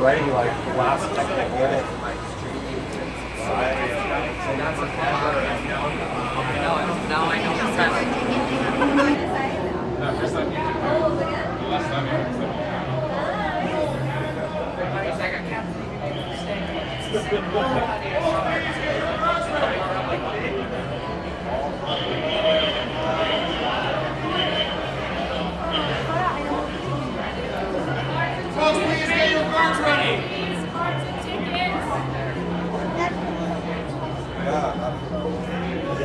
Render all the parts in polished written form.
ready like the last second to get it. Now I know the Folks, please get your cards ready.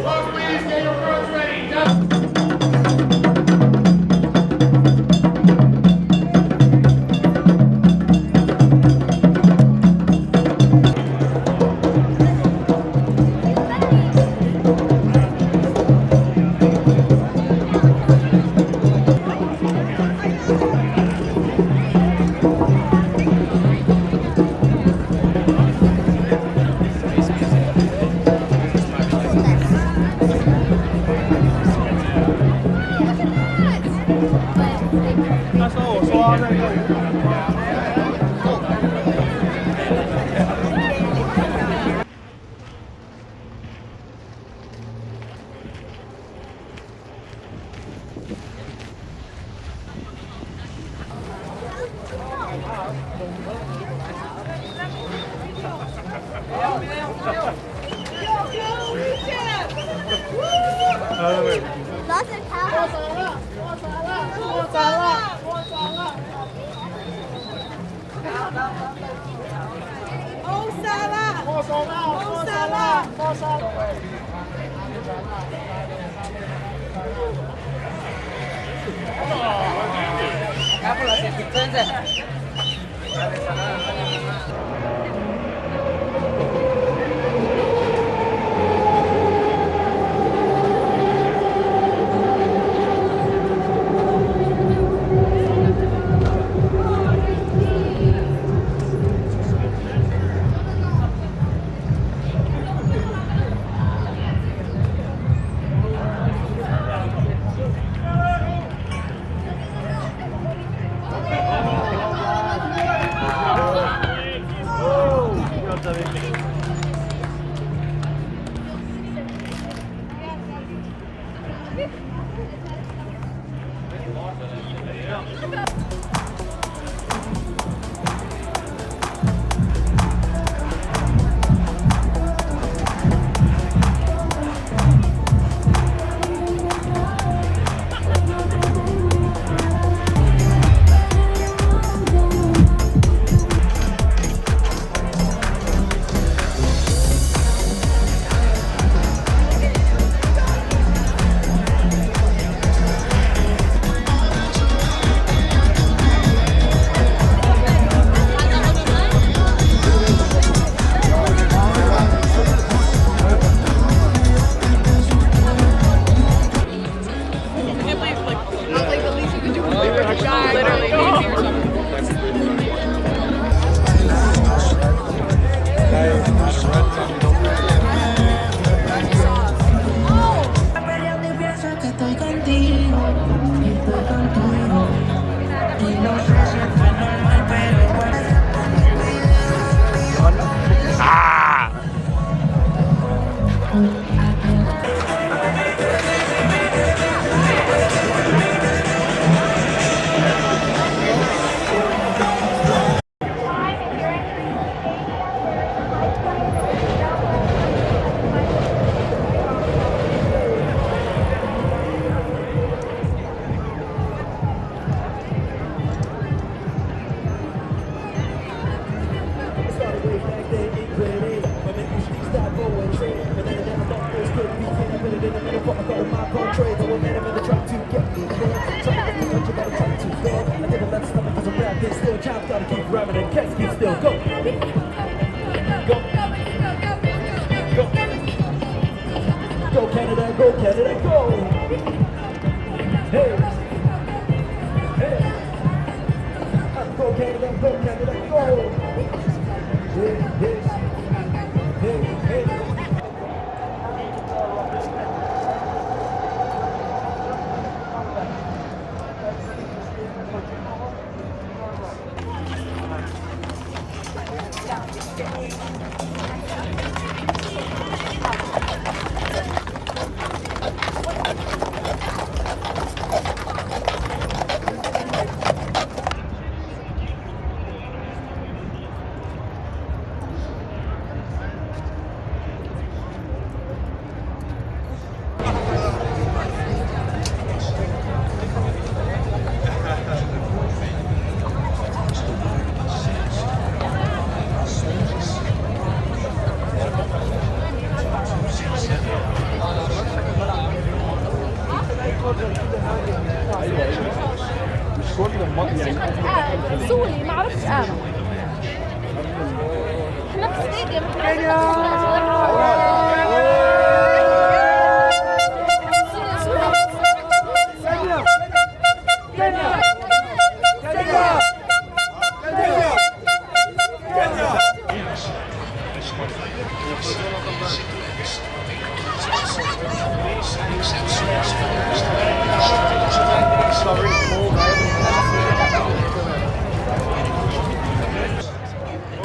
Folks, please get your cards ready. Lost and power. Go Canada, go Canada, go! Hey! Hey! Go Canada, go Canada, go! Hey, hey, hey, hey! سوري ما عرفتش انا. احنا في ستاديوم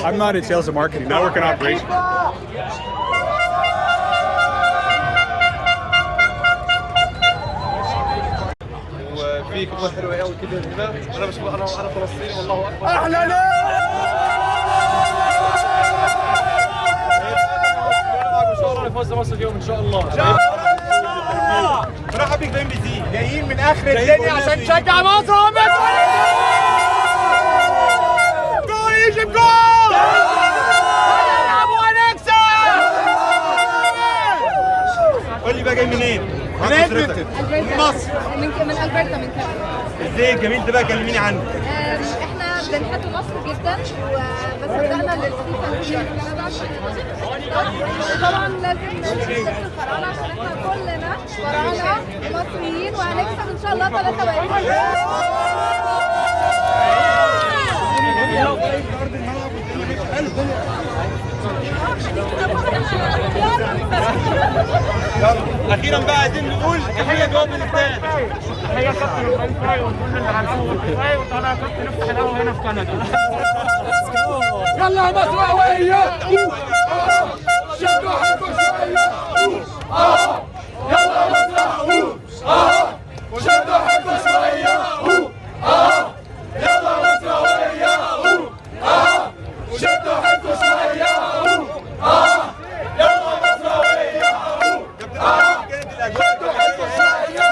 I'm not in sales and marketing. I work in operations. وفي كلمة حلوة قوي كده هنا. أنا مش أنا فلسطيني والله أكبر. أهلا. نفوز مصر اليوم إن شاء الله. مرحبا بك بإم بي سي. جايين من آخر الدنيا عشان نشجع مصر. جول يجيب جول. قول لي بقى جاي منين؟ من أسرتك. من مصر. من ألبرتا من كندا. ازاي الجميل ده بقى كلميني عنه. احنا بنحب مصر جدا وبس بدأنا للفيفا في كندا طبعا لازم نكسب الفراعنة عشان احنا كلنا فراعنة مصريين وهنكسب ان شاء الله 3-1. اخيرا بقى عايزين نقول تحيه جواب الاستاد. تحيه كابتن ابراهيم فاي وكل اللي على القهوه فاي وطلع كابتن نفتح القهوه هنا في كندا. يلا مصراوية شدوا حيلكم شوية يلا مصراوية شدوا حيلكم شوية يلا مصراوية شدوا حيلكم شوية يلا مصراوية شدوا حيلكم شوية.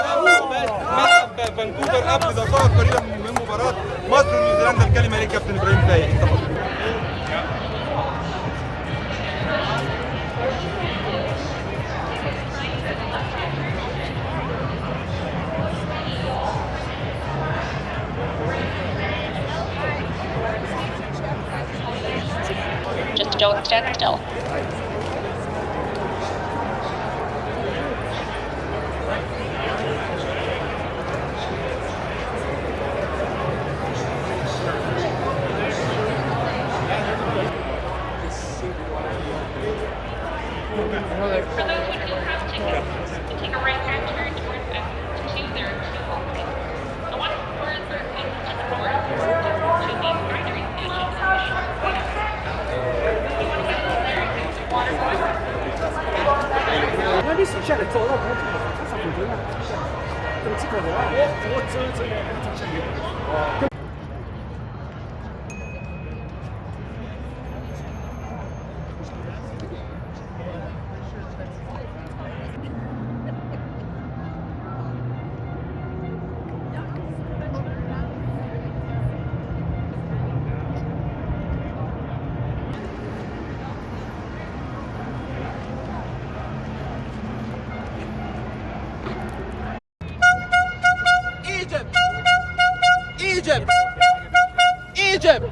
ملعب فانكوفر قبل دقائق قليله من مباراه مصر ونيوزيلندا. الكلمه ليك كابتن ابراهيم فايق. Just don't stand still. For those who do have tickets, take a right-hand turn towards exit 2. There are 2 walkways. The one towards the exit to the north to the primary station is a short way. You want to get over there and get some water bottle? 那你剩下的走到公司，他上回头了，这个这个我这。Egypt! Egypt!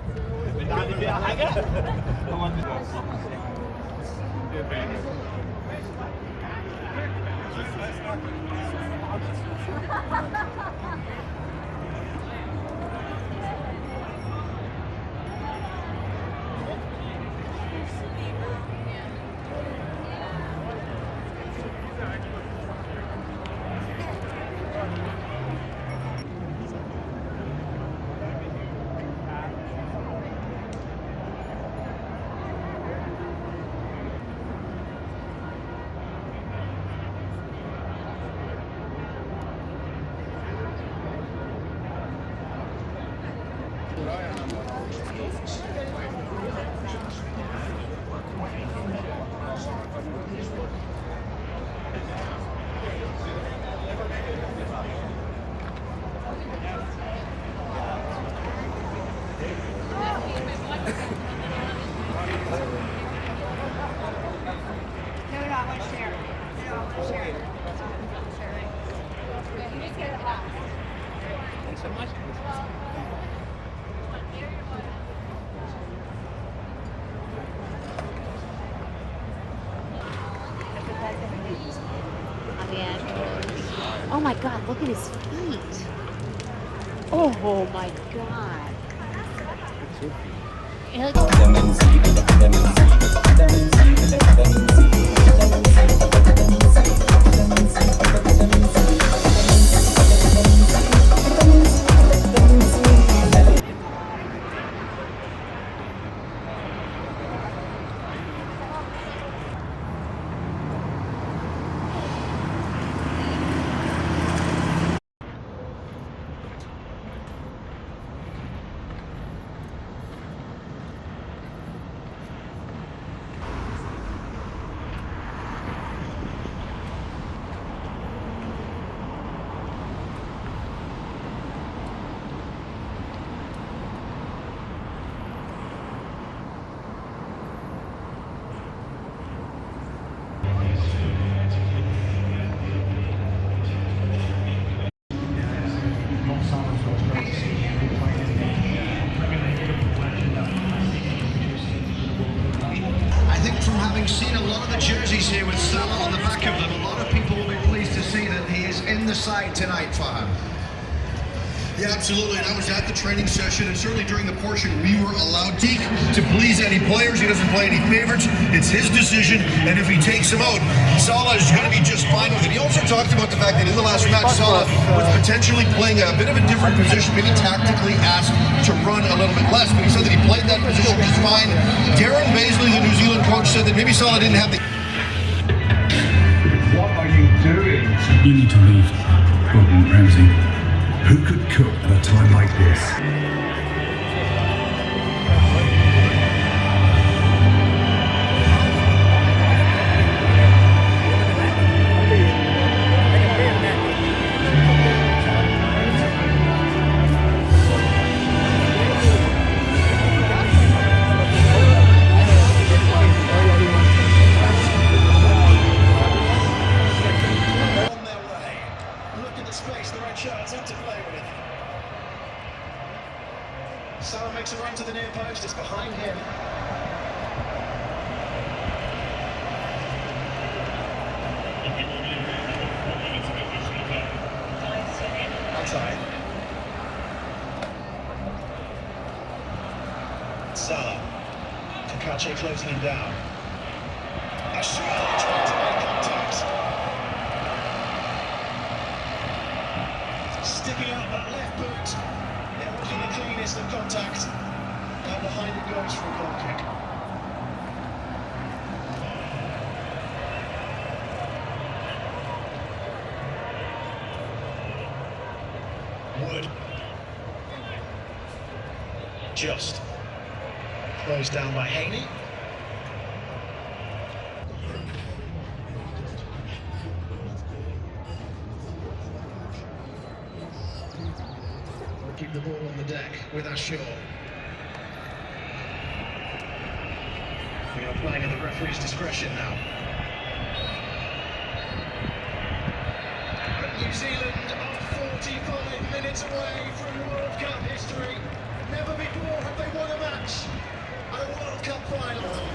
Oh my God, look at his feet. Oh my God. It looks- I think from having seen a lot of the jerseys here with Salah on the back of them, a lot of people will be pleased to see that he is in the side tonight, Fahad. Yeah, absolutely. And I was at the training session, and certainly during the portion, we were allowed to please any players. He doesn't play any favorites. It's his decision, and if he takes him out, Salah is going to be just fine with it. He also talked about the fact that in the last match, Salah was potentially playing a bit of a different position, maybe tactically asked to run a little bit less, but he said that he played that position just fine. Darren Baisley, the New Zealand coach, said that maybe Salah didn't have the... What are you doing? You need to leave, Gordon Ramsay. Who could cook at a time like this? Salah makes a run to the near post, it's behind him. Outside. Salah. Takache closing him down. Ashwell trying to make contact. Sticking out that left boot. It wasn't the cleanest of contact. Now behind it goes for a goal kick. Wood. Just. Closed down by Haney. Keep the ball on the deck with Ashore. We are playing at the referee's discretion now. But New Zealand are 45 minutes away from World Cup history. Never before have they won a match at a World Cup final.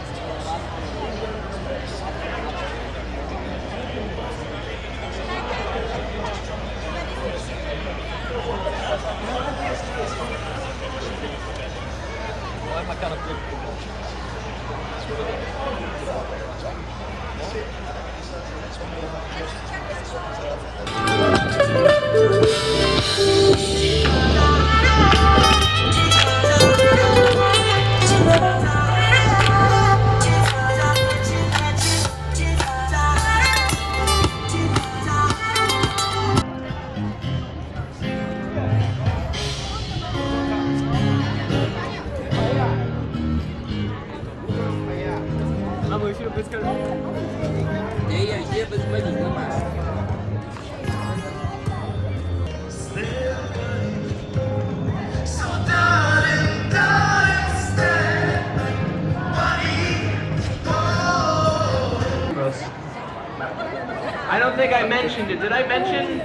I don't think I mentioned it. Did I mention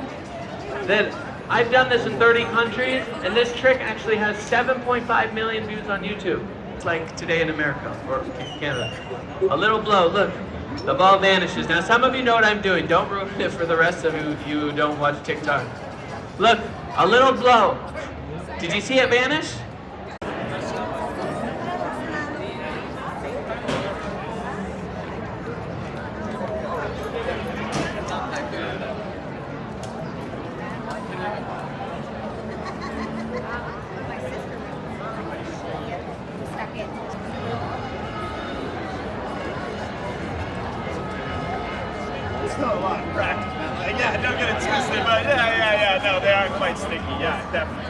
that I've done this in 30 countries, and this trick actually has 7.5 million views on YouTube. It's like today in America, or Canada. A little blow, look, the ball vanishes. Now some of you know what I'm doing. Don't ruin it for the rest of you who don't watch TikTok. Look, a little blow. Did you see it vanish? Not a lot of practice, man. Like, yeah, don't get it twisted, but yeah, no, they are quite sticky, yeah, definitely.